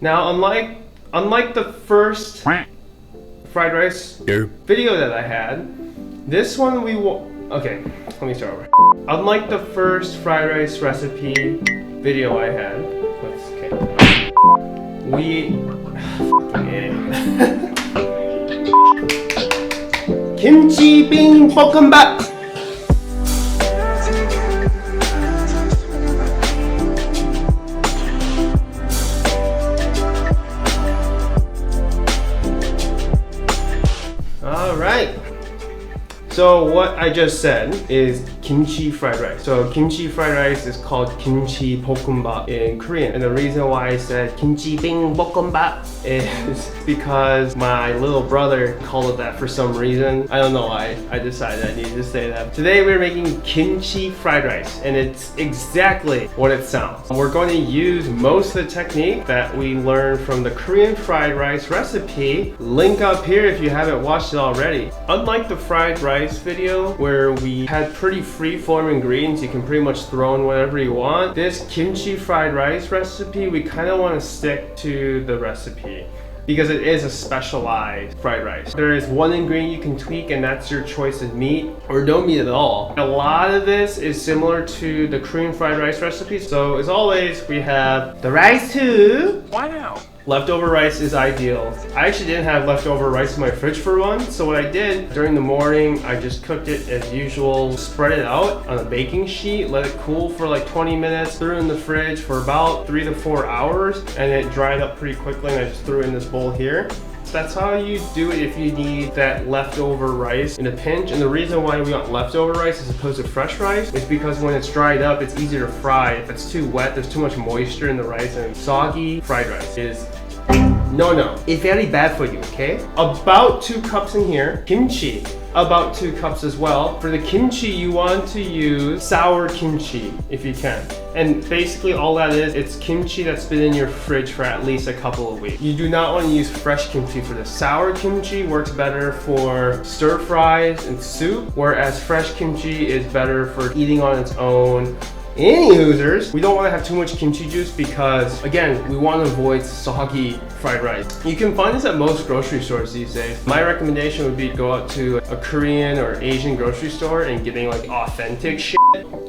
Now, unlike the first fried rice video that I had, this one okay, let me start over. Unlike the first fried rice recipe video I had, kimchi bean bokkeumbap. Alright, so what I just said is kimchi fried rice. So kimchi fried rice is called kimchi bokkeumbap in Korean. And the reason why I said kimchi bean bokkeumbap is because my little brother called it that for some reason. I don't know why. I decided I needed to say that. Today we're making kimchi fried rice, and it's exactly what it sounds. We're going to use most of the technique that we learned from the Korean fried rice recipe. Link up here if you haven't watched it already. Unlike the fried rice video where we had pretty free-form ingredients, you can pretty much throw in whatever you want. This kimchi fried rice recipe, we kind of want to stick to the recipe because it is a specialized fried rice. There is one ingredient you can tweak, and that's your choice of meat or no meat at all. A lot of this is similar to the Korean fried rice recipe. So as always, we have the rice too. Wow. Leftover rice is ideal. I actually didn't have leftover rice in my fridge for one, so what I did during the morning, I just cooked it as usual, spread it out on a baking sheet, let it cool for like 20 minutes, threw it in the fridge for about 3 to 4 hours, and it dried up pretty quickly, and I just threw it in this bowl here. That's how you do it if you need that leftover rice in a pinch. And the reason why we want leftover rice as opposed to fresh rice is because when it's dried up, it's easier to fry. If it's too wet, there's too much moisture in the rice, and soggy fried rice is no. It's very bad for you, okay? About 2 cups in here. Kimchi, about 2 cups as well. For the kimchi, you want to use sour kimchi if you can. And basically all that is, it's kimchi that's been in your fridge for at least a couple of weeks. You do not want to use fresh kimchi for this. Sour kimchi works better for stir fries and soup, whereas fresh kimchi is better for eating on its own. Any hoosers, we don't want to have too much kimchi juice because, again, we want to avoid soggy fried rice. You can find this at most grocery stores these days. My recommendation would be to go out to a Korean or Asian grocery store and getting like authentic shit.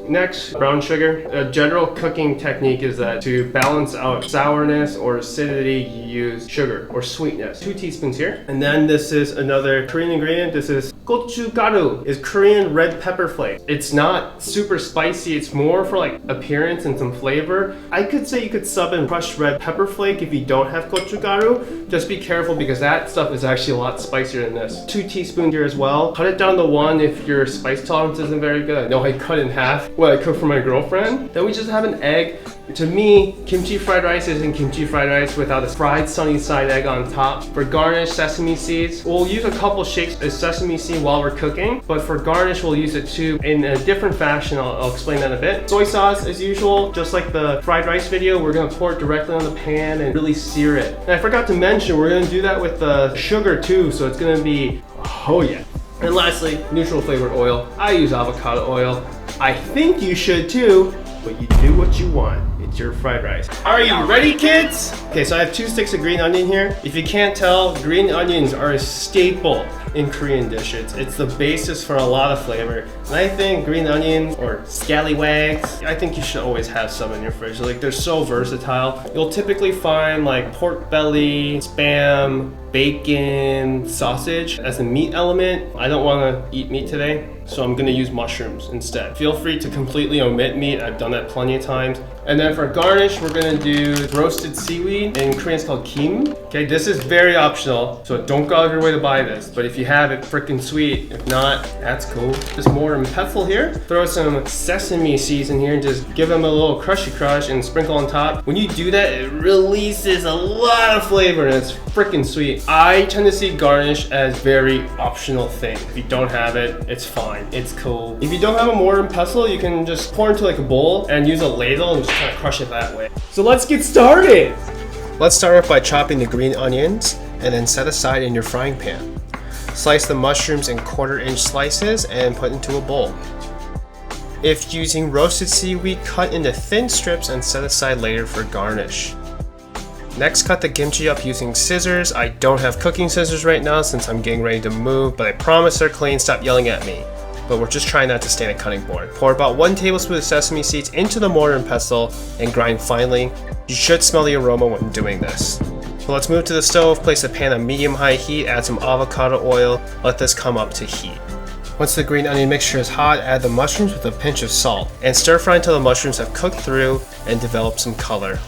Next, brown sugar. A general cooking technique is that to balance out sourness or acidity, you use sugar or sweetness. 2 teaspoons here. And then this is another Korean ingredient. This is gochugaru, is Korean red pepper flake. It's not super spicy. It's more for like appearance and some flavor. I could say you could sub in crushed red pepper flake if you don't have gochugaru. Just be careful because that stuff is actually a lot spicier than this. 2 teaspoons here as well. Cut it down to 1 if your spice tolerance isn't very good. I know I cut in half what I cooked for my girlfriend. Then we just have an egg. To me, kimchi fried rice isn't kimchi fried rice without a fried sunny side egg on top. For garnish, sesame seeds. We'll use a couple shakes of sesame seed while we're cooking, but for garnish, we'll use it too in a different fashion. I'll explain that in a bit. Soy sauce, as usual, just like the fried rice video, we're gonna pour it directly on the pan and really sear it. And I forgot to mention, we're gonna do that with the sugar too, so it's gonna be, oh yeah. And lastly, neutral flavored oil. I use avocado oil. I think you should too, but you do what you want. It's your fried rice. Are you ready, kids? Okay, so I have 2 sticks of green onion here. If you can't tell, green onions are a staple in Korean dishes. It's the basis for a lot of flavor. And I think green onions or scallywags, I think you should always have some in your fridge. Like, they're so versatile. You'll typically find like pork belly, spam, bacon, sausage as a meat element. I don't want to eat meat today, so I'm gonna use mushrooms instead. Feel free to completely omit meat. I've done that plenty of times. And then for garnish, we're gonna do roasted seaweed. In Korean, it's called kim. Okay, this is very optional, so don't go out of your way to buy this. But if you have it, freaking sweet. If not, that's cool. Just more in pestle here. Throw some sesame seeds in here and just give them a little crushy crush and sprinkle on top. When you do that, it releases a lot of flavor and it's freaking sweet. I tend to see garnish as very optional thing. If you don't have it, it's fine. It's cool. If you don't have a mortar and pestle, you can just pour into like a bowl and use a ladle and just kind of crush it that way. So let's get started. Let's start off by chopping the green onions and then set aside in your frying pan. Slice the mushrooms in 1/4-inch slices and put into a bowl. If using roasted seaweed, cut into thin strips and set aside later for garnish. Next, cut the kimchi up using scissors. I don't have cooking scissors right now since I'm getting ready to move, but I promise they're clean, stop yelling at me. But we're just trying not to stain a cutting board. Pour about 1 tablespoon of sesame seeds into the mortar and pestle and grind finely. You should smell the aroma when doing this. So let's move to the stove, place a pan on medium-high heat, add some avocado oil, let this come up to heat. Once the green onion mixture is hot, add the mushrooms with a pinch of salt, and stir fry until the mushrooms have cooked through and develop some color.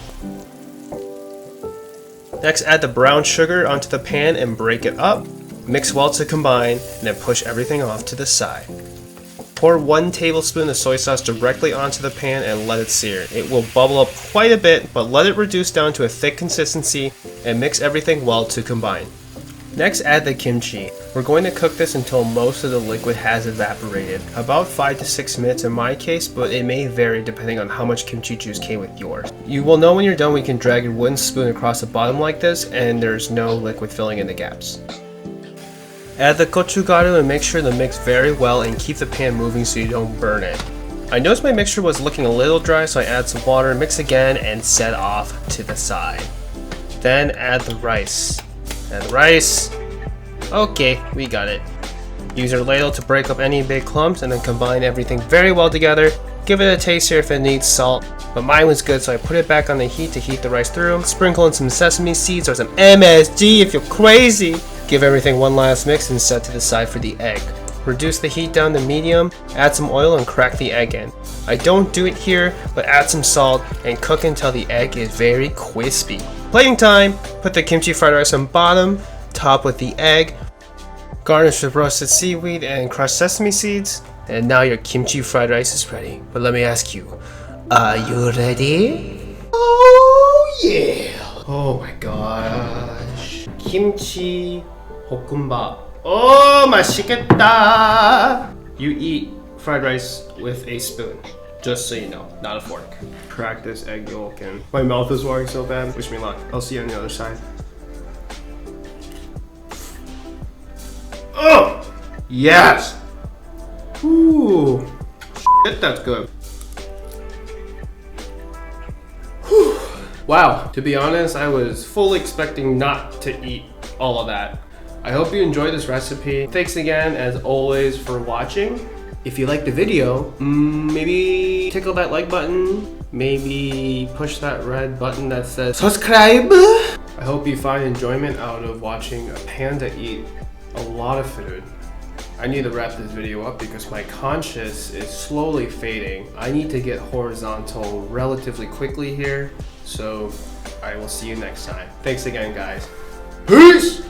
Next, add the brown sugar onto the pan and break it up. Mix well to combine, and then push everything off to the side. Pour 1 tablespoon of soy sauce directly onto the pan and let it sear. It will bubble up quite a bit, but let it reduce down to a thick consistency and mix everything well to combine. Next, add the kimchi. We're going to cook this until most of the liquid has evaporated. About 5 to 6 minutes in my case, but it may vary depending on how much kimchi juice came with yours. You will know when you're done when you can drag your wooden spoon across the bottom like this and there's no liquid filling in the gaps. Add the gochugaru and make sure to mix very well and keep the pan moving so you don't burn it. I noticed my mixture was looking a little dry, so I add some water, mix again, and set off to the side. Then add the rice. Add the rice. Okay, we got it. Use your ladle to break up any big clumps and then combine everything very well together. Give it a taste here if it needs salt, but mine was good, so I put it back on the heat to heat the rice through. Sprinkle in some sesame seeds or some MSG if you're crazy. Give everything one last mix and set to the side for the egg. Reduce the heat down to medium, add some oil and crack the egg in. I don't do it here, but add some salt and cook until the egg is very crispy. Plating time! Put the kimchi fried rice on bottom, top with the egg. Garnish with roasted seaweed and crushed sesame seeds. And now your kimchi fried rice is ready. But let me ask you, are you ready? Oh yeah! Oh my gosh. Kimchi 볶음밥. Oh, 맛있겠다! You eat fried rice with a spoon. Just so you know, not a fork. Crack this egg yolk and my mouth is watering so bad. Wish me luck. I'll see you on the other side. Oh! Yes! Ooh. Shit, that's good. Whew. Wow, to be honest, I was fully expecting not to eat all of that. I hope you enjoyed this recipe. Thanks again, as always, for watching. If you liked the video, maybe tickle that like button. Maybe push that red button that says subscribe. I hope you find enjoyment out of watching a panda eat a lot of food. I need to wrap this video up because my conscience is slowly fading. I need to get horizontal relatively quickly here. So I will see you next time. Thanks again, guys. Peace!